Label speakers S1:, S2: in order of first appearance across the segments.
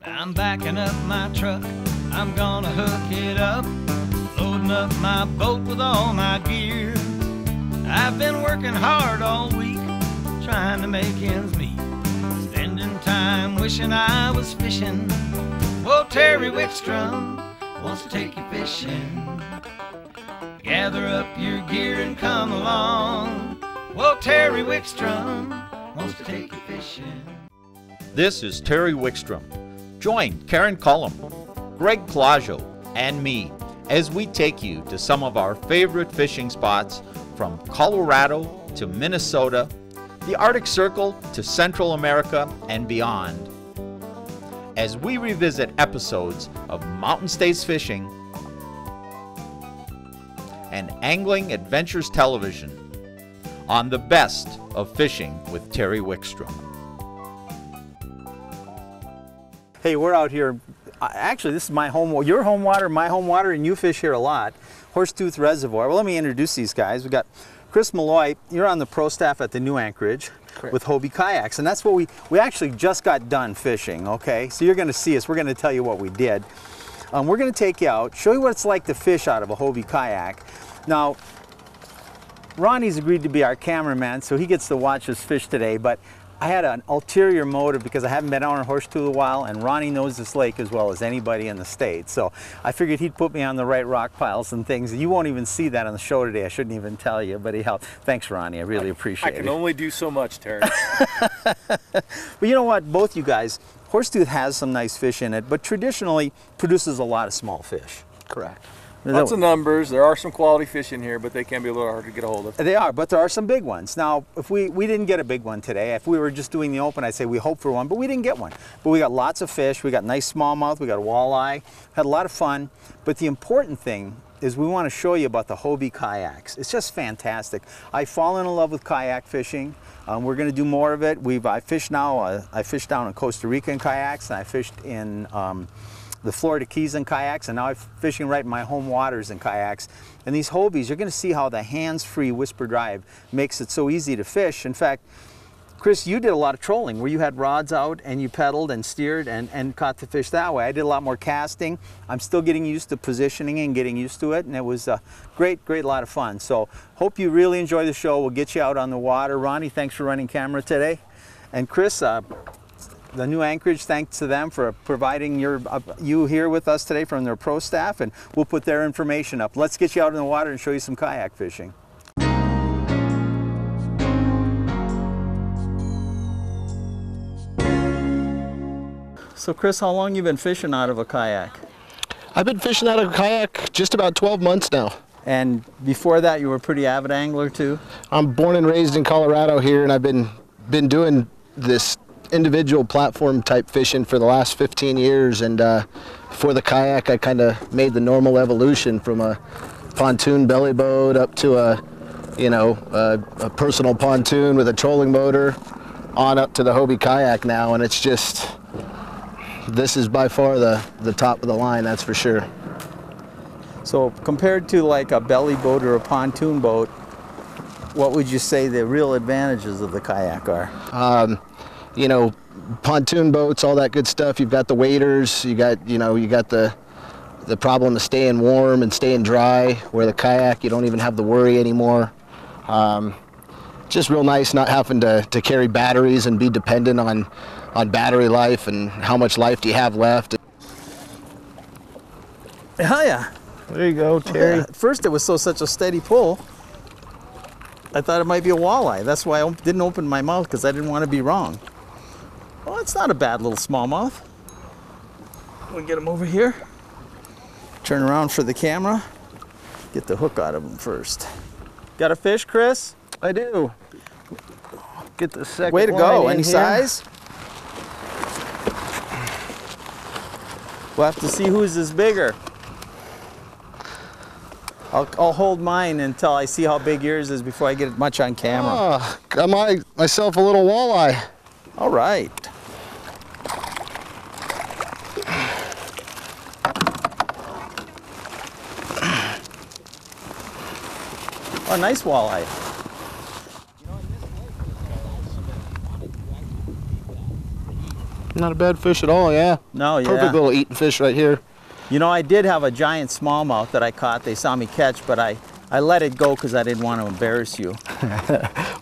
S1: I'm backing up my truck, I'm gonna hook it up, loading up my boat with all my gear. I've been working hard all week, trying to make ends meet, spending time wishing I was fishing. Well, Terry Wickstrom wants to take you fishing. Gather up your gear and come along. Well, Terry Wickstrom wants to take you fishing.
S2: This is Terry Wickstrom. Join Karen Cullum, Greg Claudio, and me as we take you to some of our favorite fishing spots from Colorado to Minnesota, the Arctic Circle to Central America and beyond, as we revisit episodes of Mountain States Fishing and Angling Adventures Television on the best of fishing with Terry Wickstrom.
S3: Hey, we're out here. Actually, this is my home, your home water, my home water, and you fish here a lot. Horsetooth Reservoir. Well, let me introduce these guys. We got Chris Molloy. You're on the pro staff at the new Anchorage. Correct. With Hobie Kayaks, and that's what we actually just got done fishing. Okay, so you're going to see us. We're going to tell you what we did. We're going to take you out, show you what it's like to fish out of a Hobie kayak. Now, Ronnie's agreed to be our cameraman, so he gets to watch us fish today, but I had an ulterior motive because I haven't been out on Horsetooth in a while, and Ronnie knows this lake as well as anybody in the state. So I figured he'd put me on the right rock piles and things. You won't even see that on the show today. I shouldn't even tell you, but he helped. Thanks, Ronnie. I really appreciate it.
S4: I can only do so much, Terry.
S3: But you know what? Both you guys, Horsetooth has some nice fish in it, but traditionally produces a lot of small fish.
S4: Correct. Lots of numbers. There are some quality fish in here, but they can be a little hard to get a hold of.
S3: They are, but there are some big ones. Now, if we didn't get a big one today, if we were just doing the open, I'd say we hope for one, but we didn't get one. But we got lots of fish. We got nice smallmouth. We got a walleye. Had a lot of fun. But the important thing is we want to show you about the Hobie kayaks. It's just fantastic. I've fallen in love with kayak fishing. We're going to do more of it. I fish now. I fished down in Costa Rica in kayaks, and I fished in the Florida Keys in kayaks, and now I'm fishing right in my home waters in kayaks. And these Hobies, you're going to see how the hands-free whisper drive makes it so easy to fish. In fact, Chris, you did a lot of trolling where you had rods out and you pedaled and steered and caught the fish that way. I did a lot more casting. I'm still getting used to positioning and getting used to it, and it was a great lot of fun. So hope you really enjoy the show. We'll get you out on the water. Ronnie, thanks for running camera today. And Chris, the new Anchorage, thanks to them for providing you here with us today from their pro staff, and we'll put their information up. Let's get you out in the water and show you some kayak fishing. So Chris, how long you been fishing out of a kayak?
S5: I've been fishing out of a kayak just about 12 months now.
S3: And before that, you were a pretty avid angler too?
S5: I'm born and raised in Colorado here, and I've been doing this individual platform type fishing for the last 15 years, and for the kayak I kind of made the normal evolution from a pontoon belly boat up to a personal pontoon with a trolling motor on up to the Hobie kayak now, and it's just, this is by far the top of the line, that's for sure.
S3: So compared to like a belly boat or a pontoon boat, what would you say the real advantages of the kayak are?
S5: You know, pontoon boats, all that good stuff. You've got the waders, you got the problem of staying warm and staying dry, where the kayak, you don't even have the worry anymore. Just real nice not having to carry batteries and be dependent on battery life and how much life do you have left.
S3: Hell yeah.
S5: There you go, Terry.
S3: At first it was such a steady pull, I thought it might be a walleye. That's why I didn't open my mouth, because I didn't want to be wrong. Well, it's not a bad little smallmouth. We'll get him over here. Turn around for the camera. Get the hook out of him first. Got a fish, Chris?
S5: I do. Get the second
S3: Way to go. Any
S5: here.
S3: size? We'll have to see whose is bigger. I'll hold mine until I see how big yours is before I get it much on camera.
S5: Oh, got myself a little walleye.
S3: All right. Oh, nice walleye.
S5: Not a bad fish at all, yeah.
S3: No, yeah.
S5: Perfect little eating fish right here.
S3: You know, I did have a giant smallmouth that I caught. They saw me catch, but I let it go because I didn't want to embarrass you.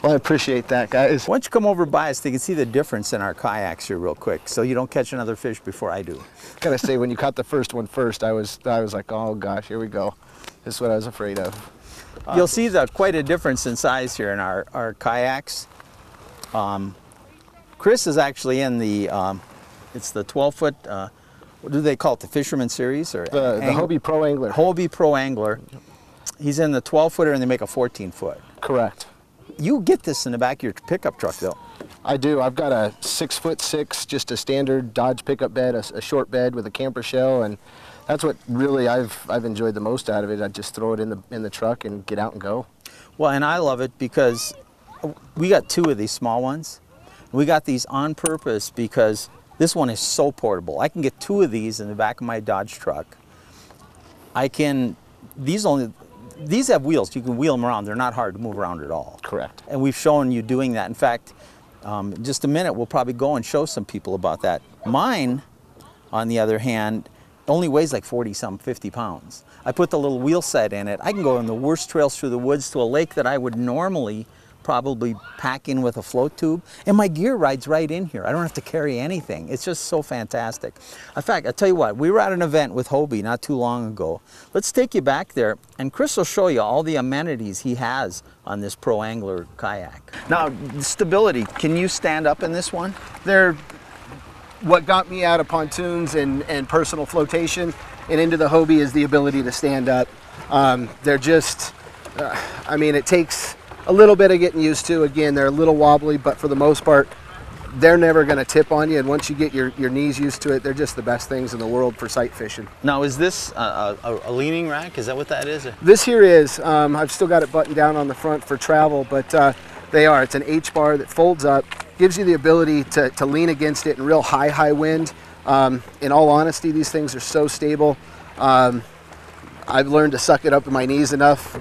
S5: Well, I appreciate that, guys.
S3: Why don't you come over by us so you can see the difference in our kayaks here real quick, so you don't catch another fish before I do.
S5: Gotta say, when you caught the first one first, I was like, oh gosh, here we go. This is what I was afraid of.
S3: You'll see quite a difference in size here in our kayaks. Chris is actually in the, it's the 12-foot, what do they call it, the Fisherman Series? Or
S5: the Hobie Pro Angler.
S3: Hobie Pro Angler. He's in the 12-footer and they make a 14-foot.
S5: Correct.
S3: You get this in the back of your pickup truck though.
S5: I do. I've got a 6'6", just a standard Dodge pickup bed, a short bed with a camper shell, and that's what really I've enjoyed the most out of it. I just throw it in the truck and get out and go. Well,
S3: and I love it because we got 2 of these small ones. We got these on purpose because this one is so portable. I can get 2 of these in the back of my Dodge truck. These have wheels. You can wheel them around. They're not hard to move around at all.
S5: Correct.
S3: And we've shown you doing that. In fact, in just a minute, we'll probably go and show some people about that. Mine, on the other hand, only weighs like 50 pounds. I put the little wheel set in it. I can go on the worst trails through the woods to a lake that I would normally probably pack in with a float tube, and my gear rides right in here. I don't have to carry anything. It's just so fantastic. In fact, I'll tell you what, we were at an event with Hobie not too long ago. Let's take you back there, and Chris will show you all the amenities he has on this Pro Angler kayak. Now, stability, can you stand up in this one?
S5: What got me out of pontoons and personal flotation and into the Hobie is the ability to stand up. They're just, I mean, it takes a little bit of getting used to. Again, they're a little wobbly, but for the most part, they're never going to tip on you. And once you get your knees used to it, they're just the best things in the world for sight fishing.
S3: Now, is this a leaning rack? Is that what that is?
S5: This here is. I've still got it buttoned down on the front for travel, but they are. It's an H-bar that folds up, gives you the ability to lean against it in real high wind. In all honesty, these things are so stable. I've learned to suck it up to my knees enough.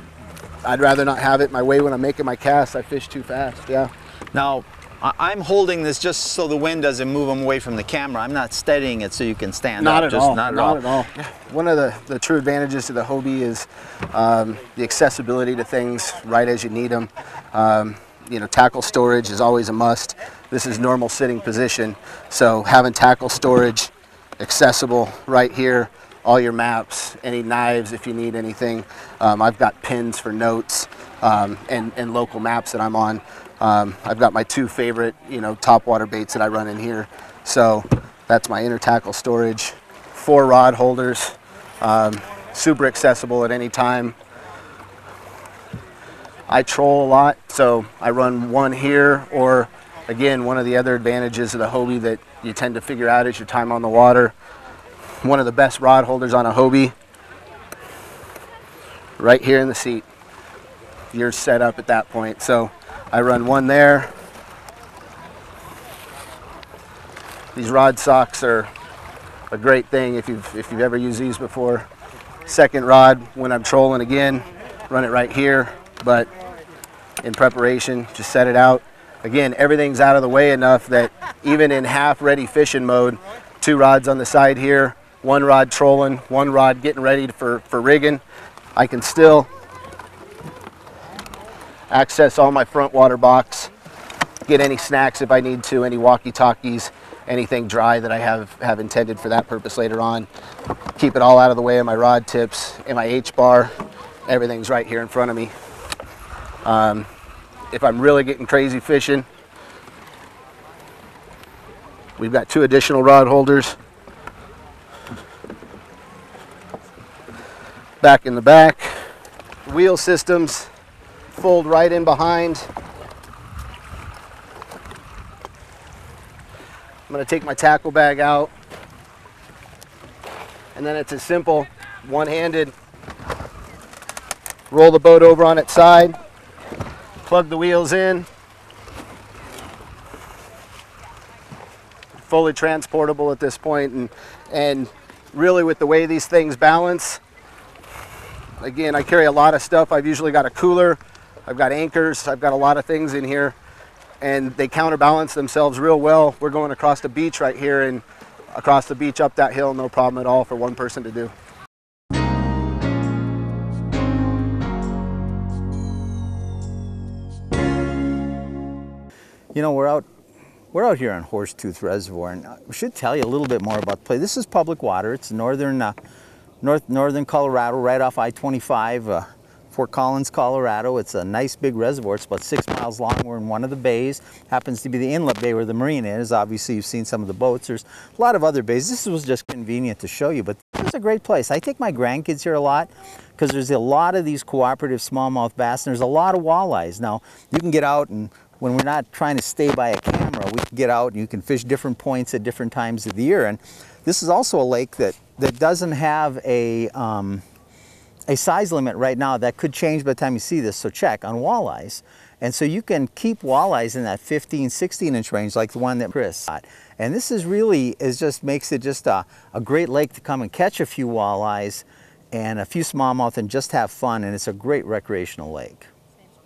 S5: I'd rather not have it my way when I'm making my cast. I fish too fast, yeah.
S3: Now, I'm holding this just so the wind doesn't move them away from the camera. I'm not steadying it so you can stand up.
S5: Not at all. One of the true advantages to the Hobie is the accessibility to things right as you need them. You know, tackle storage is always a must. This is normal sitting position, so having tackle storage accessible right here, all your maps, any knives if you need anything. I've got pins for notes and local maps that I'm on. I've got my 2 favorite, top water baits that I run in here. So that's my inner tackle storage. 4 rod holders, super accessible at any time. I troll a lot, so I run one here, or again, one of the other advantages of the Hobie that you tend to figure out is your time on the water. One of the best rod holders on a Hobie, right here in the seat. You're set up at that point. So I run one there. These rod socks are a great thing if you've ever used these before. Second rod, when I'm trolling again, run it right here, but in preparation, just set it out. Again, everything's out of the way enough that even in half ready fishing mode, 2 rods on the side here, 1 rod trolling, 1 rod getting ready for rigging. I can still access all my front water box, get any snacks if I need to, any walkie-talkies, anything dry that I have intended for that purpose later on. Keep it all out of the way of my rod tips and my H-bar. Everything's right here in front of me. If I'm really getting crazy fishing, we've got 2 additional rod holders. Back in the back. Wheel systems fold right in behind. I'm going to take my tackle bag out, and then it's as simple, one-handed, roll the boat over on its side, plug the wheels in, fully transportable at this point, and really with the way these things balance, again, I carry a lot of stuff. I've usually got a cooler, I've got anchors, I've got a lot of things in here, and they counterbalance themselves real well. We're going across the beach right here, and across the beach up that hill, no problem at all for one person to do.
S3: You know, we're out here on Horsetooth Reservoir, and we should tell you a little bit more about the place. This is public water. It's northern Colorado, right off I-25, Fort Collins, Colorado. It's a nice big reservoir. It's about 6 miles long. We're in one of the bays. Happens to be the inlet bay where the marina is. Obviously, you've seen some of the boats. There's a lot of other bays. This was just convenient to show you, but it's a great place. I take my grandkids here a lot because there's a lot of these cooperative smallmouth bass, and there's a lot of walleyes. Now, you can get out, and when we're not trying to stay by a camera, we can get out and you can fish different points at different times of the year. And this is also a lake that doesn't have a size limit right now. That could change by the time you see this, so check on walleyes. And so you can keep walleyes in that 15, 16 inch range like the one that Chris got. And this is really, makes it just a great lake to come and catch a few walleyes and a few smallmouth and just have fun, and it's a great recreational lake.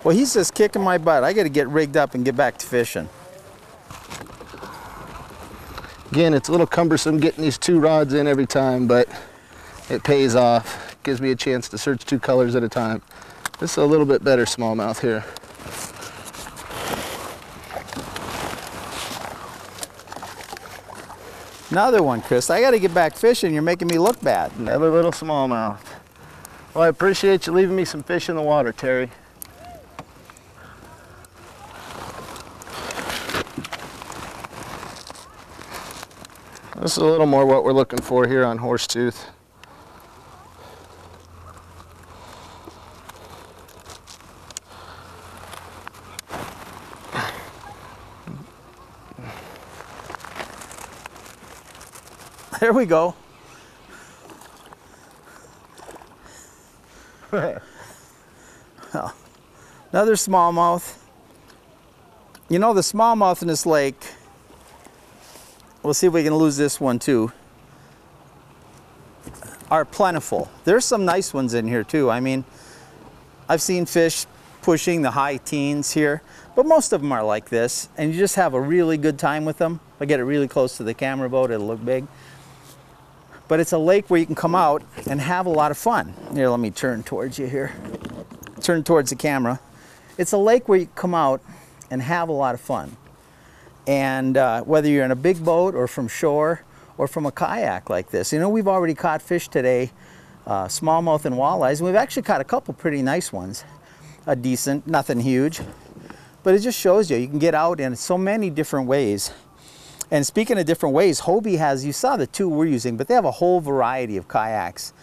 S3: Well, he's just kicking my butt. I got to get rigged up and get back to fishing.
S5: Again, it's a little cumbersome getting these 2 rods in every time, but it pays off. It gives me a chance to search 2 colors at a time. This is a little bit better smallmouth here.
S3: Another one, Chris. I got to get back fishing. You're making me look bad.
S5: Another little smallmouth. Well, I appreciate you leaving me some fish in the water, Terry. This is a little more what we're looking for here on Horsetooth.
S3: There we go. Another smallmouth. You know, the smallmouth in this lake, we'll see if we can lose this one too, are plentiful. There's some nice ones in here too. I mean, I've seen fish pushing the high teens here, but most of them are like this, and you just have a really good time with them. If I get it really close to the camera boat, it'll look big. But it's a lake where you can come out and have a lot of fun. Here, let me turn towards you here. Turn towards the camera. It's a lake where you can come out and have a lot of fun. And whether you're in a big boat or from shore or from a kayak like this. You know, we've already caught fish today, smallmouth and walleyes, and we've actually caught a couple pretty nice ones. Decent, nothing huge. But it just shows you can get out in so many different ways. And speaking of different ways, Hobie has, you saw the 2 we're using, but they have a whole variety of kayaks.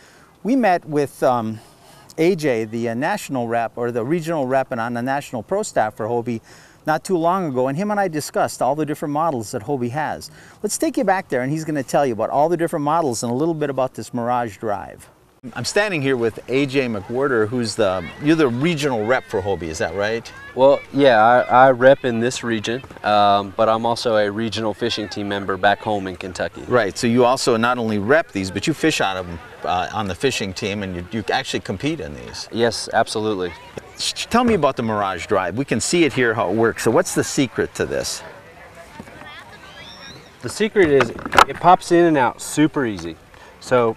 S3: We met with AJ, the national rep, or the regional rep and on the national pro staff for Hobie, not too long ago, and him and I discussed all the different models that Hobie has. Let's take you back there, and he's going to tell you about all the different models and a little bit about this Mirage Drive. I'm standing here with AJ McWhorter, who's you're the regional rep for Hobie, is that right?
S6: Well, yeah, I rep in this region, but I'm also a regional fishing team member back home in Kentucky.
S3: Right, so you also not only rep these, but you fish out of them on the fishing team, and you actually compete in these.
S6: Yes, absolutely.
S3: Tell me about the Mirage Drive. We can see it here how it works. So what's the secret to this?
S6: The secret is it pops in and out super easy. So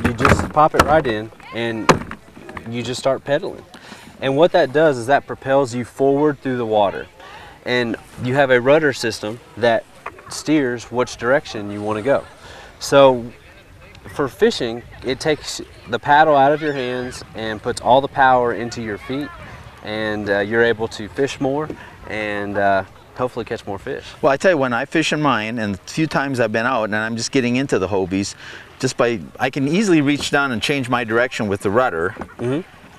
S6: you just pop it right in and you just start pedaling. And what that does is that propels you forward through the water. And you have a rudder system that steers which direction you want to go. So for fishing, it takes the paddle out of your hands and puts all the power into your feet, and you're able to fish more and hopefully catch more fish.
S3: Well, I tell you, when I fish in mine, and the few times I've been out and I'm just getting into the Hobies, I can easily reach down and change my direction with the rudder.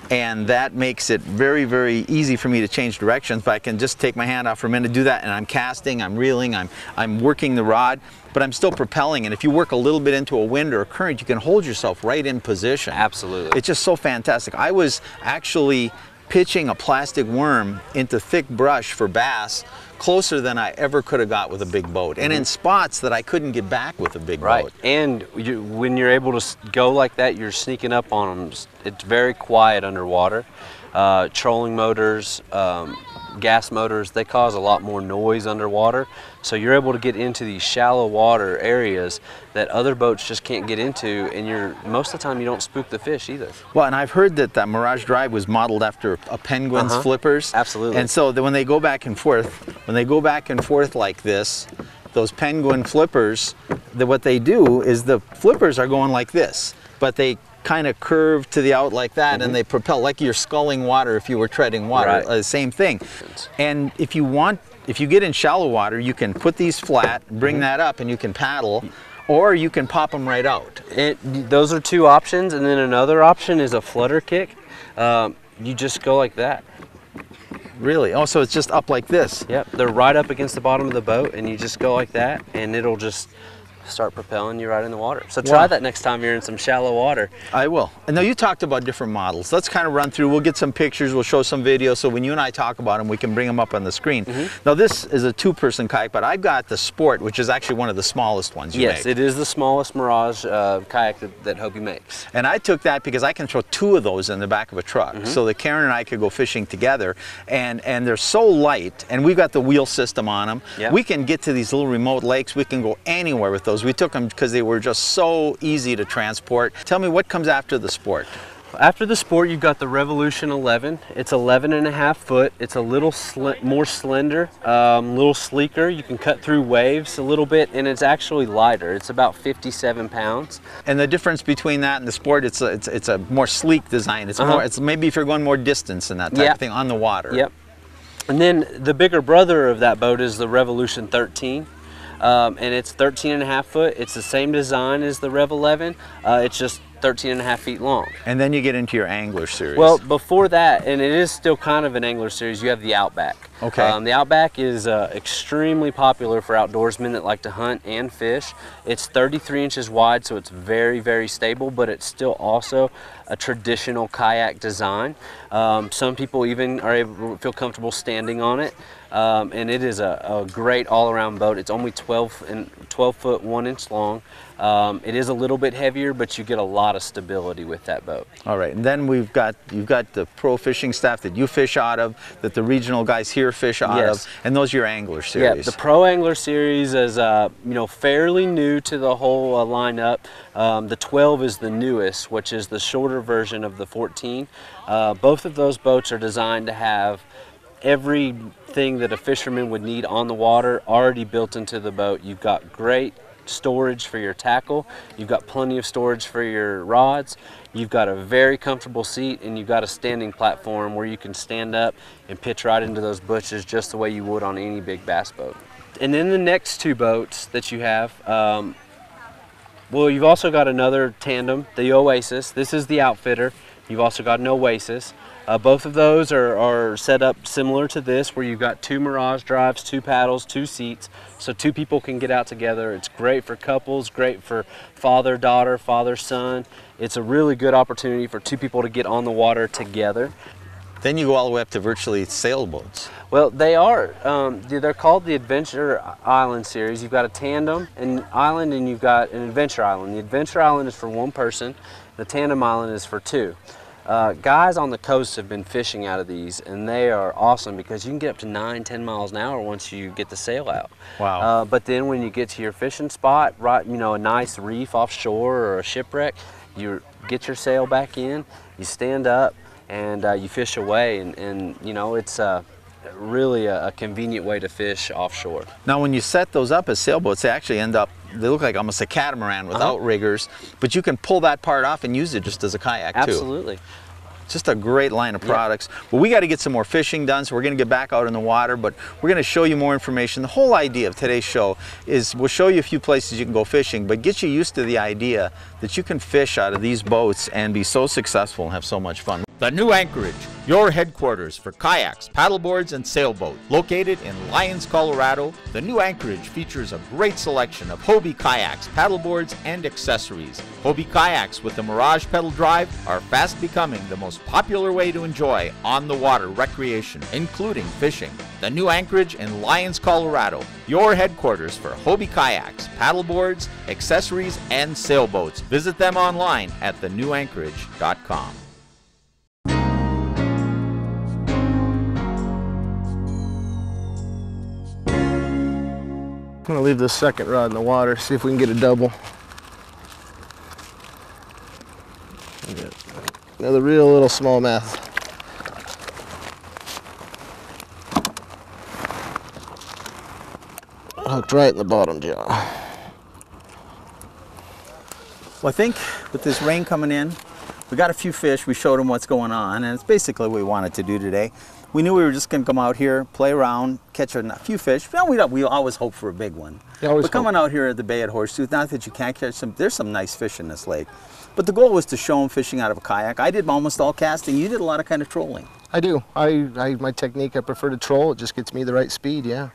S3: And that makes it very, very easy for me to change directions. But I can just take my hand off for a minute, do that, and I'm casting, I'm reeling, I'm working the rod, but I'm still propelling. And if you work a little bit into a wind or a current, you can hold yourself right in position.
S6: Absolutely.
S3: It's just so fantastic. I was actually pitching a plastic worm into thick brush for bass closer than I ever could have got with a big boat, and in spots that I couldn't get back with a big boat.
S6: And when you're able to go like that, you're sneaking up on them. It's very quiet underwater. Trolling motors, gas motors, they cause a lot more noise underwater. So you're able to get into these shallow water areas that other boats just can't get into, and most of the time you don't spook the fish either.
S3: Well, and I've heard that that Mirage Drive was modeled after a penguin's flippers.
S6: Absolutely.
S3: And so when they go back and forth like this, those penguin flippers, what they do is the flippers are going like this, but they kind of curve to the out like that, and they propel like you're sculling water if you were treading water.
S6: Right.
S3: Same thing. And if you get in shallow water, you can put these flat, bring that up, and you can paddle, or you can pop them right out.
S6: Those are two options, and then another option is a flutter kick. You just go like that.
S3: Really? Oh, so it's just up like this?
S6: Yep, they're right up against the bottom of the boat, and you just go like that, and it'll just start propelling you right in the water. So try that next time you're in some shallow water.
S3: I will. And now you talked about different models. Let's kind of run through. We'll get some pictures. We'll show some videos. So when you and I talk about them, we can bring them up on the screen. Now this is a two-person kayak, but I've got the Sport, which is actually one of the smallest ones you make.
S6: Yes, it is the smallest Mirage kayak that Hobie makes.
S3: And I took that because I can throw two of those in the back of a truck, so that Karen and I could go fishing together. And they're so light, and we've got the wheel system on them.
S6: Yep.
S3: We can get to these little remote lakes. We can go anywhere with those. We took them because they were just so easy to transport. Tell me what comes after the Sport.
S6: After the Sport, you've got the Revolution 11. It's 11.5 foot. It's a little more slender, a little sleeker. You can cut through waves a little bit, and it's actually lighter. It's about 57 pounds.
S3: And the difference between that and the Sport, it's a more sleek design. It's more. It's maybe if you're going more distance and that type of thing on the water.
S6: Yep. And then the bigger brother of that boat is the Revolution 13. And it's 13.5 foot. It's the same design as the Rev 11. It's just 13.5 feet long.
S3: And then you get into your Angler series.
S6: Well, before that, and it is still kind of an Angler series, you have the Outback.
S3: Okay.
S6: The Outback is extremely popular for outdoorsmen that like to hunt and fish. It's 33 inches wide, so it's very, very stable, but it's still also a traditional kayak design. Some people even are able to feel comfortable standing on it. And it is a great all-around boat. It's only 12 foot 1 inch long. It is a little bit heavier, but you get a lot of stability with that boat.
S3: All right, and then you've got the pro fishing staff that you fish out of, that the regional guys here fish out of, and those are your Angler series.
S6: Yeah, the Pro Angler series is fairly new to the whole lineup. The 12 is the newest, which is the shorter version of the 14. Both of those boats are designed to have everything that a fisherman would need on the water already built into the boat. You've got great storage for your tackle, you've got plenty of storage for your rods, you've got a very comfortable seat, and you've got a standing platform where you can stand up and pitch right into those bushes just the way you would on any big bass boat. And then the next two boats that you have, well, you've also got another tandem, the Oasis. This is the outfitter. You've also got an Oasis. Both of those are set up similar to this, where you've got two Mirage Drives, two paddles, two seats, so two people can get out together. It's great for couples, great for father-daughter, father-son. It's a really good opportunity for two people to get on the water together.
S3: Then you go all the way up to virtually sailboats.
S6: Well, they are. They're called the Adventure Island series. You've got a tandem island, and you've got an Adventure Island. The Adventure Island is for one person. The tandem island is for two. Guys on the coast have been fishing out of these, and they are awesome because you can get up to 9-10 miles an hour once you get the sail out.
S3: Wow.
S6: But then when you get to your fishing spot, right, a nice reef offshore or a shipwreck, you get your sail back in, you stand up, and you fish away, and it's really a convenient way to fish offshore.
S3: Now when you set those up as sailboats, they actually they look like almost a catamaran with outriggers, but you can pull that part off and use it just as a kayak too.
S6: Absolutely.
S3: Just a great line of products. But we got to get some more fishing done, so we're going to get back out in the water, but we're going to show you more information. The whole idea of today's show is we'll show you a few places you can go fishing, but get you used to the idea that you can fish out of these boats and be so successful and have so much fun.
S2: The New Anchorage, your headquarters for kayaks, paddleboards, and sailboats. Located in Lyons, Colorado, the New Anchorage features a great selection of Hobie kayaks, paddleboards, and accessories. Hobie kayaks with the Mirage pedal drive are fast becoming the most popular way to enjoy on-the-water recreation, including fishing. The New Anchorage in Lyons, Colorado, your headquarters for Hobie kayaks, paddleboards, accessories, and sailboats. Visit them online at thenewanchorage.com.
S5: gonna leave this second rod in the water, see if we can get a double. Another real little smallmouth. Hooked right in the bottom jaw.
S3: Well, I think with this rain coming in, we got a few fish. We showed them what's going on, and it's basically what we wanted to do today. We knew we were just going to come out here, play around, catch a few fish. Well, we always hope for a big one. But coming out here at the bay at Horsetooth, not that you can't catch some, there's some nice fish in this lake. But the goal was to show them fishing out of a kayak. I did almost all casting. You did a lot of kind of trolling.
S5: I do. My technique, I prefer to troll. It just gets me the right speed, yeah.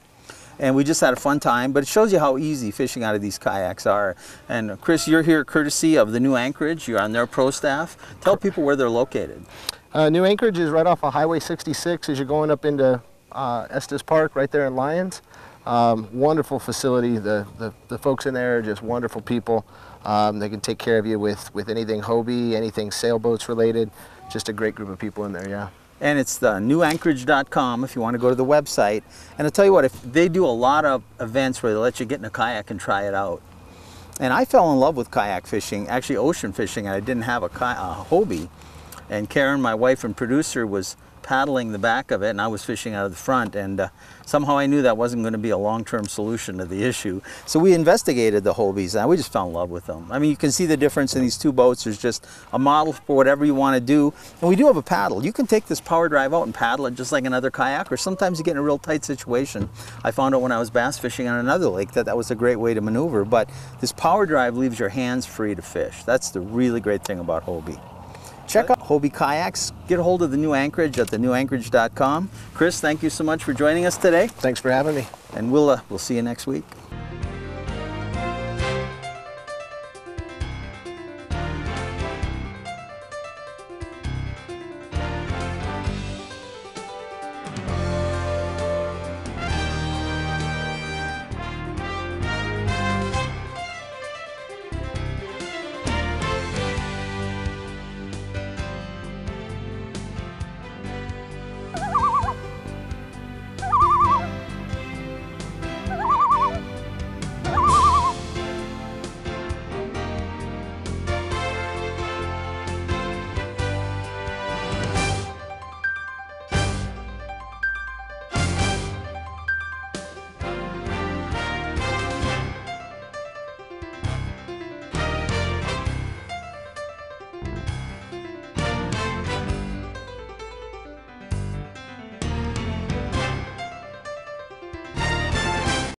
S3: And we just had a fun time, but it shows you how easy fishing out of these kayaks are. And Chris, you're here courtesy of the New Anchorage. You're on their pro staff. Tell people where they're located. New
S5: Anchorage is right off of Highway 66 as you're going up into Estes Park, right there in Lyons. Wonderful facility. The folks in there are just wonderful people. They can take care of you with anything Hobie, anything sailboats related. Just a great group of people in there, yeah.
S3: And it's the newanchorage.com if you want to go to the website. And I'll tell you what, if they do a lot of events where they let you get in a kayak and try it out. And I fell in love with kayak fishing, actually ocean fishing, and I didn't have a Hobie. And Karen, my wife and producer, was paddling the back of it, and I was fishing out of the front, and somehow I knew that wasn't going to be a long-term solution to the issue. So we investigated the Hobies, and we just fell in love with them. I mean, you can see the difference in these two boats. There's just a model for whatever you want to do, and we do have a paddle. You can take this power drive out and paddle it just like another kayak, or sometimes you get in a real tight situation. I found out when I was bass fishing on another lake that was a great way to maneuver, but this power drive leaves your hands free to fish. That's the really great thing about Hobie. Check out Hobie Kayaks. Get a hold of the New Anchorage at thenewanchorage.com. Chris, thank you so much for joining us today.
S5: Thanks for having me.
S3: And we'll see you next week.